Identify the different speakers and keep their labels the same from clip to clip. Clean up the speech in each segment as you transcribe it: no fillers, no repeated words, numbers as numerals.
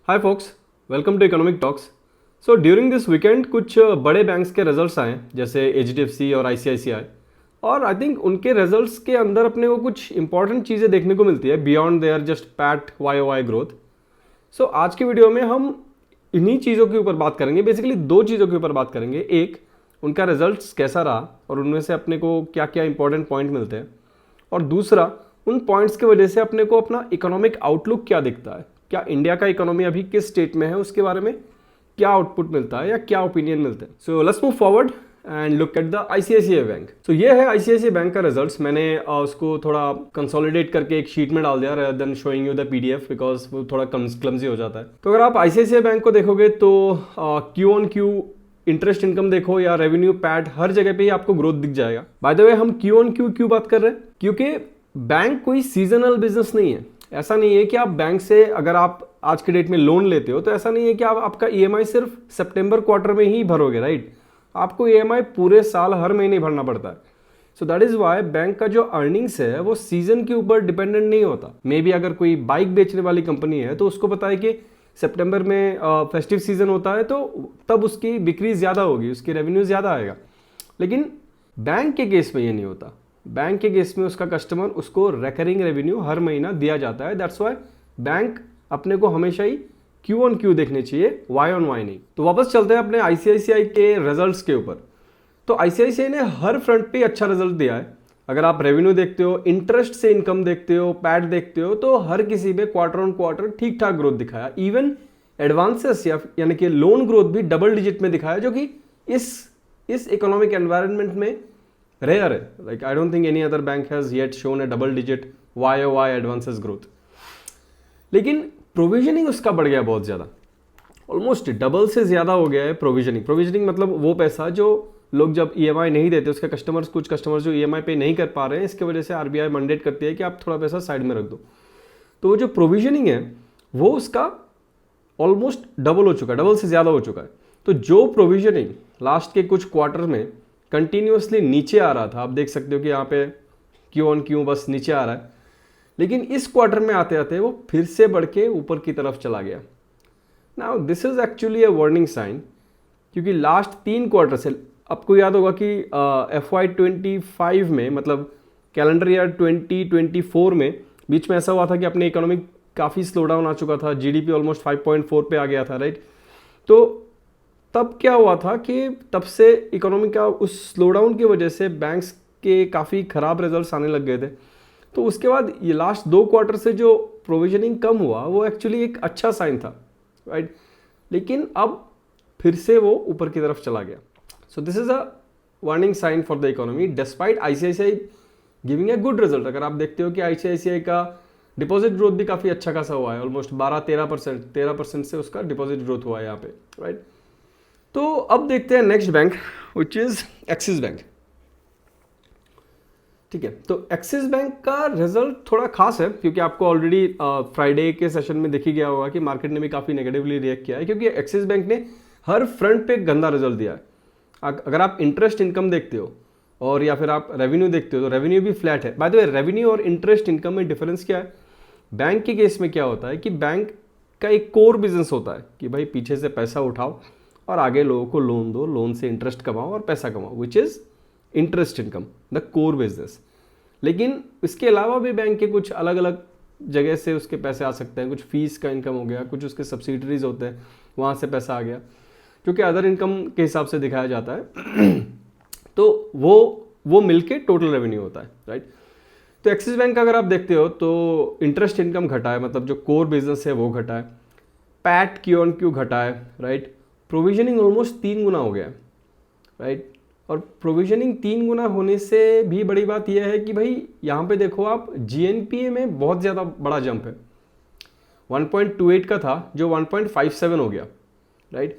Speaker 1: Hi folks, welcome to economic talks. So during this weekend कुछ बड़े banks के results आए जैसे एचडीएफसी और आईसीआईसीआई, और आई थिंक उनके रिजल्ट्स के अंदर अपने को कुछ इंपॉर्टेंट चीज़ें देखने को मिलती है beyond there just pat Y O Y growth. So आज की वीडियो में हम इन्हीं चीज़ों के ऊपर बात करेंगे। बेसिकली दो चीज़ों के ऊपर बात करेंगे, एक उनका रिजल्ट्स कैसा रहा और उनमें से अपने को क्या क्या इंपॉर्टेंट पॉइंट मिलते हैं, और दूसरा उन पॉइंट्स की वजह से अपने को अपना इकोनॉमिक आउटलुक क्या दिखता है, क्या इंडिया का इकोनॉमी अभी किस स्टेट में है, उसके बारे में क्या आउटपुट मिलता है या क्या ओपिनियन मिलते हैं। So let's move forward and look at the ICICI bank. तो ये है आईसीआईसीआई बैंक का रिजल्ट्स। मैंने उसको थोड़ा कंसोलिडेट करके एक शीट में डाल दिया rather than showing you the PDF because वो थोड़ा क्लमजी हो जाता है। तो अगर आप आईसीआईसीआई बैंक को देखोगे तो Q on Q interest income देखो या रेवेन्यू पैट, हर जगह पे ही आपको ग्रोथ दिख जाएगा। बाय द वे हम क्यू ऑन क्यू क्यों बात कर रहे हैं, क्योंकि बैंक कोई सीजनल बिजनेस नहीं है। ऐसा नहीं है कि आप बैंक से अगर आप आज के डेट में लोन लेते हो तो ऐसा नहीं है कि आप आपका ईएमआई सिर्फ सितंबर क्वार्टर में ही भरोगे, राइट। आपको ईएमआई पूरे साल हर महीने भरना पड़ता है। So that is why bank का जो अर्निंग्स है वो सीजन के ऊपर डिपेंडेंट नहीं होता। मे बी अगर कोई बाइक बेचने वाली कंपनी है तो उसको पता है कि सितंबर में फेस्टिव सीजन होता है तो तब उसकी बिक्री ज़्यादा होगी, उसकी रेवेन्यू ज़्यादा आएगा। लेकिन बैंक के केस में ये नहीं होता। बैंक के केस में उसका कस्टमर उसको रिकरिंग रेवेन्यू हर महीना दिया जाता है। दैट्स वाई बैंक अपने को हमेशा ही क्यू ऑन क्यू देखने चाहिए, वाई ऑन वाई नहीं। तो वापस चलते हैं अपने आईसीआईसीआई के रिजल्ट्स के ऊपर। तो आईसीआईसीआई ने हर फ्रंट पे अच्छा रिजल्ट दिया है। अगर आप रेवेन्यू देखते हो, इंटरेस्ट से इनकम देखते हो, पैट देखते हो, तो हर किसी में क्वार्टर ऑन क्वार्टर ठीक ठाक ग्रोथ दिखाया। इवन एडवांसेस यानी कि लोन ग्रोथ भी डबल डिजिट में दिखाया, जो कि इस इकोनॉमिक एनवायरनमेंट में रेयर है। Like I don't think any other bank has yet shown a double digit Y advances growth. लेकिन प्रोविजनिंग उसका बढ़ गया बहुत ज़्यादा, ऑलमोस्ट डबल से ज़्यादा हो गया है प्रोविजनिंग मतलब वो पैसा जो लोग जब ईएमआई नहीं देते, उसके कुछ कस्टमर्स जो ईएमआई पे नहीं कर पा रहे हैं, इसके वजह से आरबीआई मैंडेट करती है कि आप थोड़ा पैसा साइड में रख दो। तो वो जो प्रोविजनिंग है वो उसका ऑलमोस्ट डबल से ज़्यादा हो चुका है। तो जो प्रोविजनिंग लास्ट के कुछ क्वार्टर में कंटिन्यूसली नीचे आ रहा था, आप देख सकते हो कि यहाँ पे क्यू ऑन क्यू बस नीचे आ रहा है, लेकिन इस क्वार्टर में आते आते वो फिर से बढ़ के ऊपर की तरफ चला गया। Now this is actually a warning sign, क्योंकि लास्ट 3 क्वार्टर से आपको याद होगा कि FY25 में मतलब कैलेंडर ईयर 2024 में बीच में ऐसा हुआ था कि अपनी इकोनॉमी काफ़ी स्लो डाउन आ चुका था, जीडीपी ऑलमोस्ट 5.4 पे आ गया था, राइट। तो तब क्या हुआ था कि तब से इकोनॉमी का उस स्लो डाउन की वजह से बैंक्स के काफ़ी ख़राब रिजल्ट्स आने लग गए थे। तो उसके बाद ये लास्ट 2 क्वार्टर से जो प्रोविजनिंग कम हुआ वो एक्चुअली एक अच्छा साइन था, राइट। लेकिन अब फिर से वो ऊपर की तरफ चला गया। So this is a warning sign for the economy despite ICICI giving a good result. अगर आप देखते हो कि आईसीआईसीआई का डिपॉजिट ग्रोथ भी काफ़ी अच्छा खासा हुआ है, ऑलमोस्ट 13% से उसका डिपॉजिट ग्रोथ हुआ है यहाँ पे, राइट। तो अब देखते हैं next bank which is axis bank. ठीक है, तो एक्सिस बैंक का रिजल्ट थोड़ा खास है क्योंकि आपको ऑलरेडी फ्राइडे के सेशन में देखी गया होगा कि मार्केट ने भी काफ़ी नेगेटिवली रिएक्ट किया है, क्योंकि एक्सिस बैंक ने हर फ्रंट पे गंदा रिजल्ट दिया है। अगर आप इंटरेस्ट इनकम देखते हो और या फिर आप रेवेन्यू देखते हो तो रेवेन्यू भी फ्लैट है। बाय द वे, रेवेन्यू और इंटरेस्ट इनकम में डिफरेंस क्या है? बैंक के केस में क्या होता है कि बैंक का एक कोर बिजनेस होता है कि भाई पीछे से पैसा उठाओ और आगे लोगों को लोन दो, लोन से इंटरेस्ट कमाओ और पैसा कमाओ, which is interest income, the core business. लेकिन इसके अलावा भी बैंक के कुछ अलग अलग जगह से उसके पैसे आ सकते हैं। कुछ फीस का इनकम हो गया, कुछ उसके सब्सिडरीज होते हैं, वहाँ से पैसा आ गया, जो कि अदर इनकम के हिसाब से दिखाया जाता है। तो वो मिलके टोटल रेवेन्यू होता है, राइट। तो एक्सिस बैंक का अगर आप देखते हो तो इंटरेस्ट इनकम घटा है, मतलब जो कोर बिजनेस है वो घटा है। पैट क्यू ऑन क्यू घटा है, राइट। प्रोविजनिंग ऑलमोस्ट 3 गुना हो गया है, राइट। और प्रोविजनिंग 3 गुना होने से भी बड़ी बात यह है कि भाई यहाँ पे देखो आप, जीएनपीए में बहुत ज़्यादा बड़ा जंप है। 1.28 का था जो 1.57 हो गया, राइट।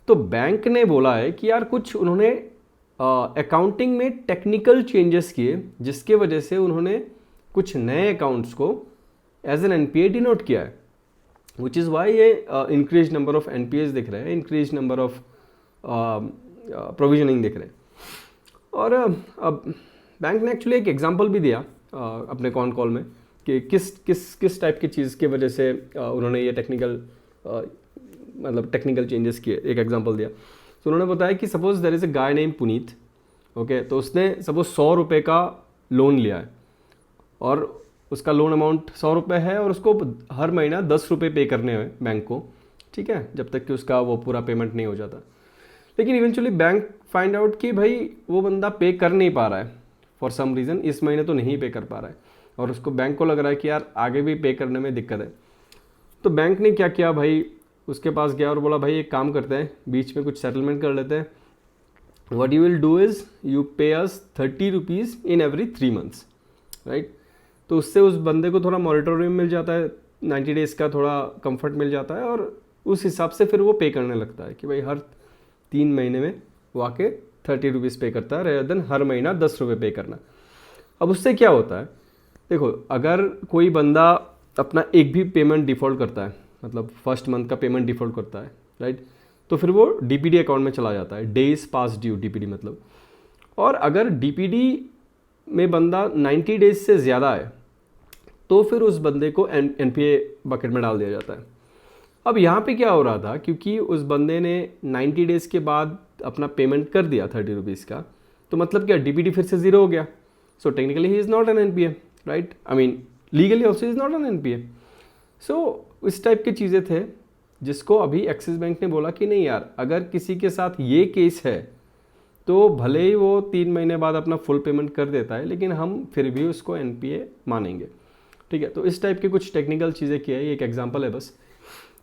Speaker 1: तो बैंक ने बोला है कि यार कुछ उन्होंने अकाउंटिंग में टेक्निकल चेंजेस किए, जिसके वजह से उन्होंने कुछ नए अकाउंट्स को एज एन एनपीए डिनोट किया है, विच इज़ वाई ये इंक्रीज नंबर ऑफ एनपीएस दिख रहे हैं, इंक्रीज नंबर ऑफ प्रोविजनिंग दिख रहे हैं। और अब बैंक ने एक्चुअली एक एग्जांपल भी दिया अपने कॉन कॉल में कि किस टाइप की चीज़ की वजह से उन्होंने ये टेक्निकल मतलब टेक्निकल चेंजेस किए। एक एग्जांपल दिया, तो उन्होंने बताया कि suppose there is a guy name Puneet, okay, तो उसने सपोज 100 रुपये का लोन लिया है और उसका लोन अमाउंट 100 रुपये है और उसको हर महीना 10 रुपये पे करने हैं बैंक को, ठीक है, जब तक कि उसका वो पूरा पेमेंट नहीं हो जाता। लेकिन इवेंचुअली बैंक फाइंड आउट कि भाई वो बंदा पे कर नहीं पा रहा है फॉर सम रीज़न, इस महीने तो नहीं पे कर पा रहा है और उसको बैंक को लग रहा है कि यार आगे भी पे करने में दिक्कत है। तो बैंक ने क्या किया भाई, उसके पास गया और बोला भाई एक काम करते हैं, बीच में कुछ सेटलमेंट कर लेते हैं। What you will do is you पे अस 30 rupees in every 3 months, right. तो उससे उस बंदे को थोड़ा मॉनिटोरियम मिल जाता है, 90 डेज़ का थोड़ा कंफर्ट मिल जाता है और उस हिसाब से फिर वो पे करने लगता है कि भाई हर 3 महीने में वो आके 30 रुपीज़ पे करता है, रेदर देन हर महीना 10 रुपये पे करना। अब उससे क्या होता है, देखो अगर कोई बंदा अपना एक भी पेमेंट डिफ़ॉल्ट करता है, मतलब फर्स्ट मंथ का पेमेंट डिफ़ॉल्ट करता है, राइट, तो फिर वो डीपीडी अकाउंट में चला जाता है, डेज पास ड्यू, डीपीडी मतलब। और अगर डीपीडी में बंदा 90 डेज से ज़्यादा है तो फिर उस बंदे को एनपीए बकेट में डाल दिया जाता है। अब यहाँ पे क्या हो रहा था, क्योंकि उस बंदे ने 90 डेज़ के बाद अपना पेमेंट कर दिया 30 रुपीज़ का, तो मतलब क्या डीपीडी फिर से ज़ीरो हो गया। So technically he is not an NPA, right, I mean legally also is not an NPA. So इस टाइप की चीज़ें थे जिसको अभी एक्सिस बैंक ने बोला कि नहीं यार, अगर किसी के साथ ये केस है तो भले ही वो 3 महीने बाद अपना फुल पेमेंट कर देता है, लेकिन हम फिर भी उसको एनपीए मानेंगे, ठीक है। तो इस टाइप की कुछ टेक्निकल चीज़ें किया है, ये एक एग्जांपल है बस,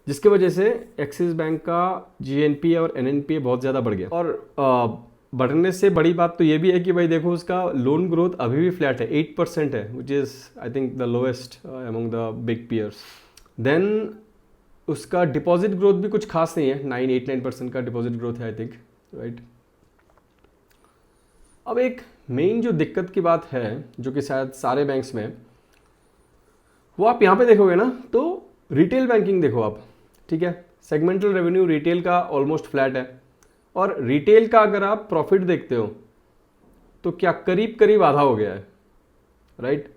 Speaker 1: जिसके वजह से एक्सिस बैंक का जीएनपी और एनएनपी बहुत ज़्यादा बढ़ गया। और बढ़ने से बड़ी बात तो ये भी है कि भाई देखो उसका लोन ग्रोथ अभी भी फ्लैट है, 8% है, which is I think the lowest among the big peers. Then उसका डिपॉजिट ग्रोथ भी कुछ खास नहीं है, 9-8-9% का डिपॉजिट ग्रोथ है आई थिंक, राइट। अब एक मेन जो दिक्कत की बात है जो कि शायद सारे बैंक्स में, वो आप यहाँ पे देखोगे ना, तो रिटेल बैंकिंग देखो आप, ठीक है, सेगमेंटल रेवेन्यू रिटेल का ऑलमोस्ट फ्लैट है और रिटेल का अगर आप प्रॉफिट देखते हो तो क्या करीब करीब आधा हो गया है, राइट।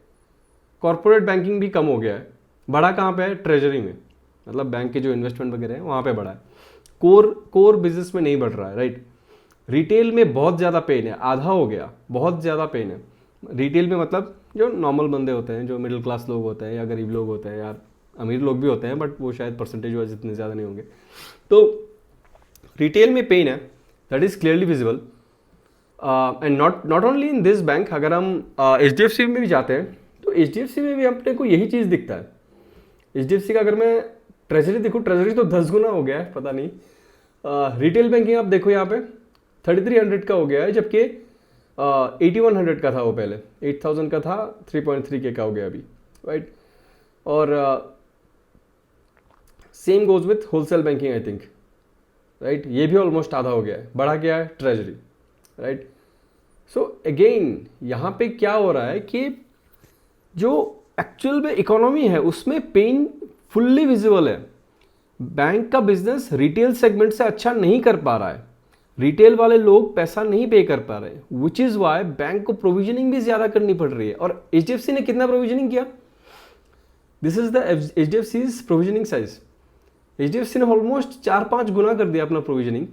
Speaker 1: कॉर्पोरेट बैंकिंग भी कम हो गया है, बड़ा कहाँ पे है, ट्रेजरी में, मतलब बैंक के जो इन्वेस्टमेंट वगैरह है वहाँ पे बढ़ा है, कोर बिजनेस में नहीं बढ़ रहा है, राइट। रिटेल में बहुत ज़्यादा पेन है, आधा हो गया, बहुत ज़्यादा पेन है रिटेल में, मतलब जो नॉर्मल बंदे होते हैं, जो मिडिल क्लास लोग होते हैं या गरीब लोग होते हैं, या अमीर लोग भी होते हैं बट वो शायद परसेंटेज वाइज इतने ज़्यादा नहीं होंगे, तो रिटेल में पेन है, that is clearly visible. And not only in this bank, अगर हम HDFC में भी जाते हैं तो HDFC में भी अपने को यही चीज़ दिखता है। HDFC का अगर मैं ट्रेजरी देखूँ, ट्रेजरी तो 10 गुना हो गया है, पता नहीं। रिटेल बैंकिंग आप देखो यहाँ पे 3300 का हो गया है, जबकि 8100 का था वो पहले, 8000 का था, 3.3K का हो गया अभी, राइट। और same goes with wholesale banking I think, right, ये भी ऑलमोस्ट आधा हो गया है, बढ़ा गया है ट्रेजरी, राइट। सो अगेन यहाँ पे क्या हो रहा है कि जो एक्चुअल में इकोनॉमी है उसमें पेन फुल्ली विजिबल है। बैंक का बिजनेस रिटेल सेगमेंट से अच्छा नहीं कर पा रहा है, रिटेल वाले लोग पैसा नहीं पे कर पा रहे, विच इज़ वाई बैंक को प्रोविजनिंग भी ज़्यादा करनी पड़ रही है। और HDFC ने कितना प्रोविजनिंग किया, this is the HDFC's provisioning size. HDFC ने ऑलमोस्ट 4-5 गुना कर दिया अपना प्रोविजनिंग।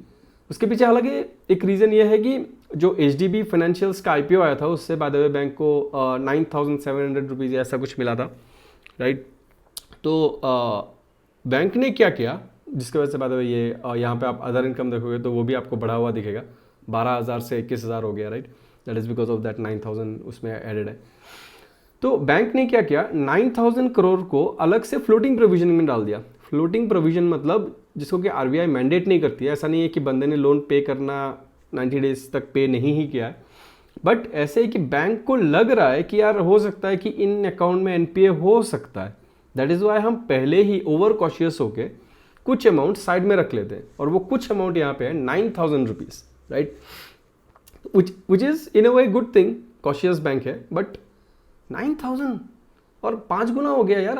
Speaker 1: उसके पीछे हालांकि एक रीज़न ये है कि जो HDB फाइनेंशियल्स का IPO आया था उससे बाय द वे बैंक को 9700 रुपीज़ ऐसा कुछ मिला था, राइट। तो बैंक ने क्या किया, जिसकी वजह से बाय द वे ये यहाँ पे आप अदर इनकम देखोगे तो वो भी आपको बढ़ा हुआ दिखेगा, 12,000 से 21,000 हो गया, right. That is because of that 9,000 उसमें एडेड है। तो बैंक ने क्या किया, 9,000 करोड़ को अलग से फ्लोटिंग प्रोविजन में डाल दिया। फ्लोटिंग प्रोविजन मतलब जिसको कि RBI मैंडेट नहीं करती है, ऐसा नहीं है कि बंदे ने लोन पे करना 90 डेज तक पे नहीं ही किया है, बट ऐसे है कि बैंक को लग रहा है कि यार हो सकता है कि इन अकाउंट में NPA हो सकता है, दैट इज़ वाई हम पहले ही ओवर कॉशियस होके कुछ अमाउंट साइड में रख लेते हैं, और वो कुछ अमाउंट यहाँ पे है 9,000 rupees, right, which is in a way good thing, cautious bank है, बट 9,000 और 5 गुना हो गया यार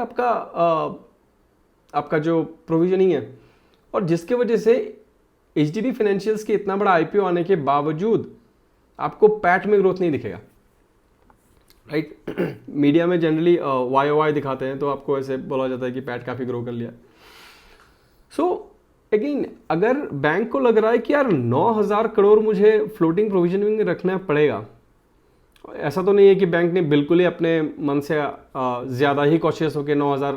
Speaker 1: आपका जो प्रोविजनिंग है। और जिसके वजह से HDB फाइनेंशियल्स के इतना बड़ा IPO आने के बावजूद आपको पैट में ग्रोथ नहीं दिखेगा, राइट। मीडिया में जनरली YOY दिखाते हैं तो आपको ऐसे बोला जाता है कि पैट काफ़ी ग्रो कर लिया। सो अगेन अगर बैंक को लग रहा है कि यार 9,000 करोड़ मुझे फ्लोटिंग प्रोविजनिंग में रखना पड़ेगा, ऐसा तो नहीं है कि बैंक ने बिल्कुल ही अपने मन से ज़्यादा ही कॉशियस होकर 9,000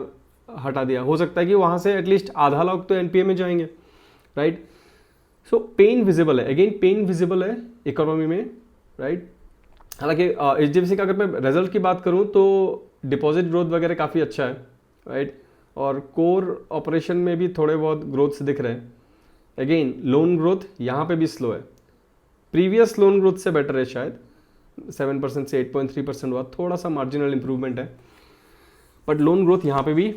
Speaker 1: हटा दिया। हो सकता है कि वहाँ से एटलीस्ट आधा लाख तो एनपीए में जाएंगे, राइट। सो पेन विजिबल है, अगेन पेन विजिबल है इकोनॉमी में, राइट। हालांकि एचडीएफसी का अगर मैं रिजल्ट की बात करूँ तो डिपॉजिट ग्रोथ वगैरह काफ़ी अच्छा है, राइट। और कोर ऑपरेशन में भी थोड़े बहुत ग्रोथ्स दिख रहे हैं। अगेन लोन ग्रोथ यहाँ पे भी स्लो है, प्रीवियस लोन ग्रोथ से बेटर है शायद, 7% से 8.3% हुआ, थोड़ा सा मार्जिनल इंप्रूवमेंट है, बट लोन ग्रोथ यहाँ पे भी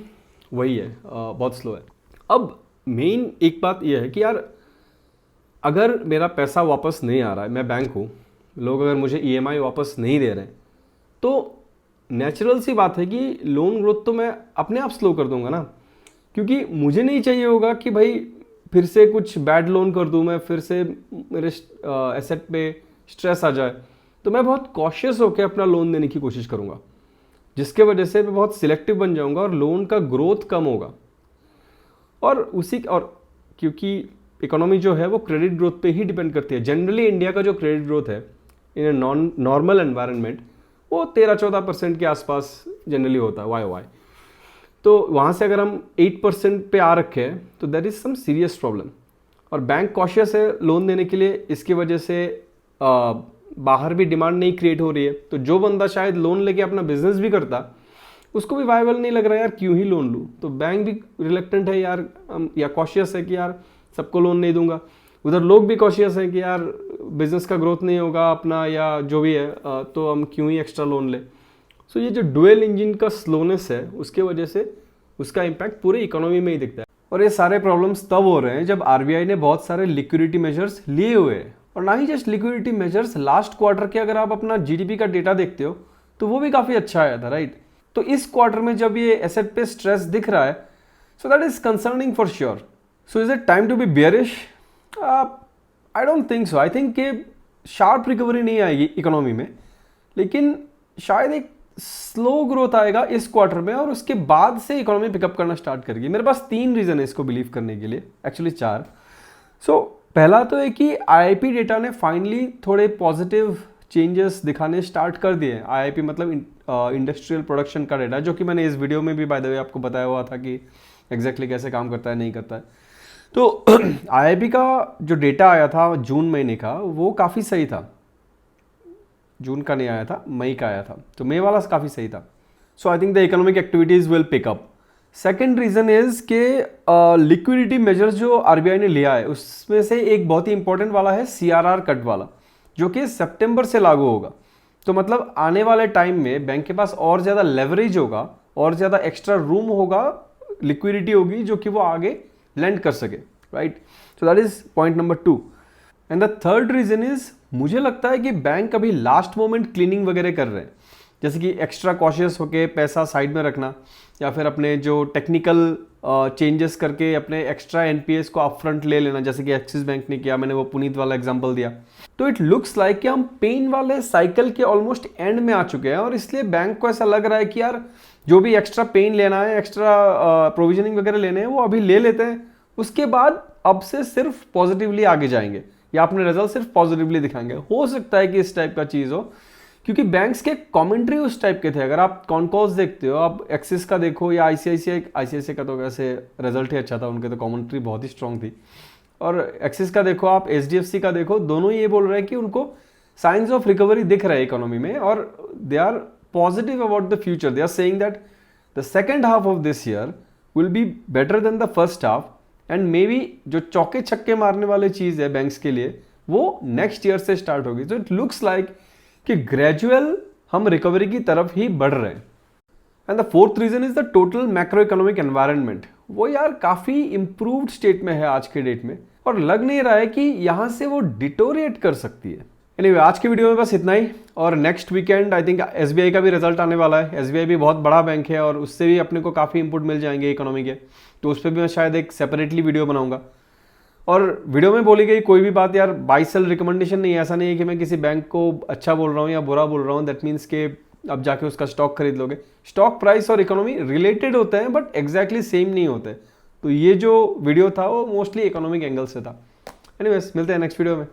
Speaker 1: वही है, बहुत स्लो है। अब मेन एक बात यह है कि यार अगर मेरा पैसा वापस नहीं आ रहा है, मैं बैंक हूँ, लोग अगर मुझे ईएमआई वापस नहीं दे रहे हैं, तो नेचुरल सी बात है कि लोन ग्रोथ तो मैं अपने आप स्लो कर दूंगा ना, क्योंकि मुझे नहीं चाहिए होगा कि भाई फिर से कुछ बैड लोन कर दूं मैं, फिर से मेरे एसेट पे स्ट्रेस आ जाए। तो मैं बहुत कॉशियस होकर अपना लोन देने की कोशिश करूंगा, जिसके वजह से मैं बहुत सिलेक्टिव बन जाऊंगा और लोन का ग्रोथ कम होगा। और क्योंकि इकोनॉमी जो है वो क्रेडिट ग्रोथ पे ही डिपेंड करती है। जनरली इंडिया का जो क्रेडिट ग्रोथ है इन नॉन नॉर्मल एनवायरनमेंट वो 13-14% के आसपास जनरली होता है वाई। तो वहाँ से अगर हम 8% पे आ रखे हैं तो that is some serious problem. और बैंक कॉशियस है लोन देने के लिए, इसकी वजह से बाहर भी डिमांड नहीं क्रिएट हो रही है। तो जो बंदा शायद लोन लेके अपना बिजनेस भी करता, उसको भी वायबल नहीं लग रहा है यार क्यों ही लोन लूँ, तो बैंक भी रिलेक्टेंट है यार, या कॉशियस है कि यार सबको लोन नहीं दूंगा। उधर लोग भी कॉशियस हैं कि यार बिजनेस का ग्रोथ नहीं होगा अपना या जो भी है, तो हम क्यों ही एक्स्ट्रा लोन ले। सो ये जो डुअल इंजन का स्लोनेस है उसके वजह से उसका इम्पैक्ट पूरे इकोनॉमी में ही दिखता है। और ये सारे प्रॉब्लम्स तब हो रहे हैं जब आरबीआई ने बहुत सारे लिक्विडिटी मेजर्स लिए हुए हैं। और ना ही just liquidity measures, last quarter के अगर आप अपना जीडीपी का डेटा देखते हो तो वो भी काफ़ी अच्छा आया था, राइट। तो इस क्वार्टर में जब ये एसेट पे स्ट्रेस दिख रहा है, so that is concerning for sure. So is it time to be bearish? I don't think so. I think कि शार्प रिकवरी नहीं आएगी इकोनॉमी में, लेकिन शायद एक स्लो ग्रोथ आएगा इस क्वार्टर में और उसके बाद से इकोनॉमी पिकअप करना स्टार्ट करेगी। मेरे पास 3 रीज़न है इसको बिलीव करने के लिए, एक्चुअली 4। सो पहला तो है कि आईआईपी डेटा ने फाइनली थोड़े पॉजिटिव चेंजेस दिखाने स्टार्ट कर दिए। आईआईपी मतलब इंडस्ट्रियल प्रोडक्शन का डेटा, जो कि मैंने इस वीडियो में भी बाय द वे आपको बताया हुआ था कि एग्जैक्टली कैसे काम करता है नहीं करता है। तो आईआईपी का जो डेटा आया था जून महीने का वो काफ़ी सही था। जून का नहीं आया था, मई का आया था, तो मई वाला काफ़ी सही था। So I think the economic activities will pick up. Second reason is के लिक्विडिटी मेजर्स जो आरबीआई ने लिया है उसमें से एक बहुत ही इंपॉर्टेंट वाला है सीआरआर कट वाला, जो कि सितंबर से लागू होगा। तो मतलब आने वाले टाइम में बैंक के पास और ज़्यादा लेवरेज होगा और ज़्यादा एक्स्ट्रा रूम होगा, लिक्विडिटी होगी जो कि वो आगे लेंड कर सके, right. So that is point number 2। And the third reason is, मुझे लगता है कि बैंक अभी लास्ट मोमेंट क्लीनिंग वगैरह कर रहे हैं, जैसे कि एक्स्ट्रा कॉशियस होके पैसा साइड में रखना, या फिर अपने जो टेक्निकल चेंजेस करके अपने एक्स्ट्रा एनपीएस को अपफ्रंट ले लेना, जैसे कि एक्सिस बैंक ने किया। मैंने वो पुनीत वाला एग्जांपल दिया। तो इट लुक्स लाइक कि हम पेन वाले साइकिल के ऑलमोस्ट एंड में आ चुके हैं, और इसलिए बैंक को ऐसा लग रहा है कि यार जो भी एक्स्ट्रा पेन लेना है, एक्स्ट्रा प्रोविजनिंग वगैरह लेने हैं, वो अभी ले लेते हैं। उसके बाद अब से सिर्फ पॉजिटिवली आगे जाएंगे या अपने रिजल्ट सिर्फ पॉजिटिवली दिखाएंगे। हो सकता है कि इस टाइप का चीज़ हो, क्योंकि बैंक्स के कमेंट्री उस टाइप के थे। अगर आप कॉनकॉल्स देखते हो, आप एक्सिस का देखो या आईसीआईसीआई का, तो वैसे रिजल्ट ही अच्छा था, उनके तो कमेंट्री बहुत ही स्ट्रांग थी। और एक्सिस का देखो आप, एचडीएफसी का देखो, दोनों ये बोल रहे हैं कि उनको साइंस ऑफ रिकवरी दिख रहा है इकोनॉमी में, और they are positive about the future. They are saying that the second half of this year will be better than the first half, and maybe जो चौके छक्के मारने वाली चीज़ है बैंक्स के लिए वो नेक्स्ट ईयर से स्टार्ट होगी। तो इट लुक्स लाइक कि ग्रेजुअल हम रिकवरी की तरफ ही बढ़ रहे हैं। And the fourth reason is the total macro economic environment. वो यार काफ़ी इंप्रूव्ड स्टेट में है आज के डेट में, और लग नहीं रहा है कि यहाँ से वो डिटोरिएट कर सकती है। एनीवे, आज की वीडियो में बस इतना ही, और next weekend I think SBI का भी रिजल्ट आने वाला है। एसबीआई भी बहुत बड़ा बैंक है और उससे भी अपने को काफ़ी इंपुट मिल जाएंगे इकोनॉमी के, तो उस पर भी मैं शायद एक सेपरेटली वीडियो बनाऊंगा। और वीडियो में बोली गई कोई भी बात यार बाई सेल रिकमेंडेशन नहीं है। ऐसा नहीं है कि मैं किसी बैंक को अच्छा बोल रहा हूँ या बुरा बोल रहा हूँ, दैट मीन्स के अब जाके उसका स्टॉक खरीद लोगे। स्टॉक प्राइस और इकोनॉमी रिलेटेड होते हैं बट एग्जैक्टली सेम नहीं होते, तो ये जो वीडियो था वो मोस्टली इकोनॉमिक एंगल से था। एनीवेज, मिलते हैं नेक्स्ट वीडियो में।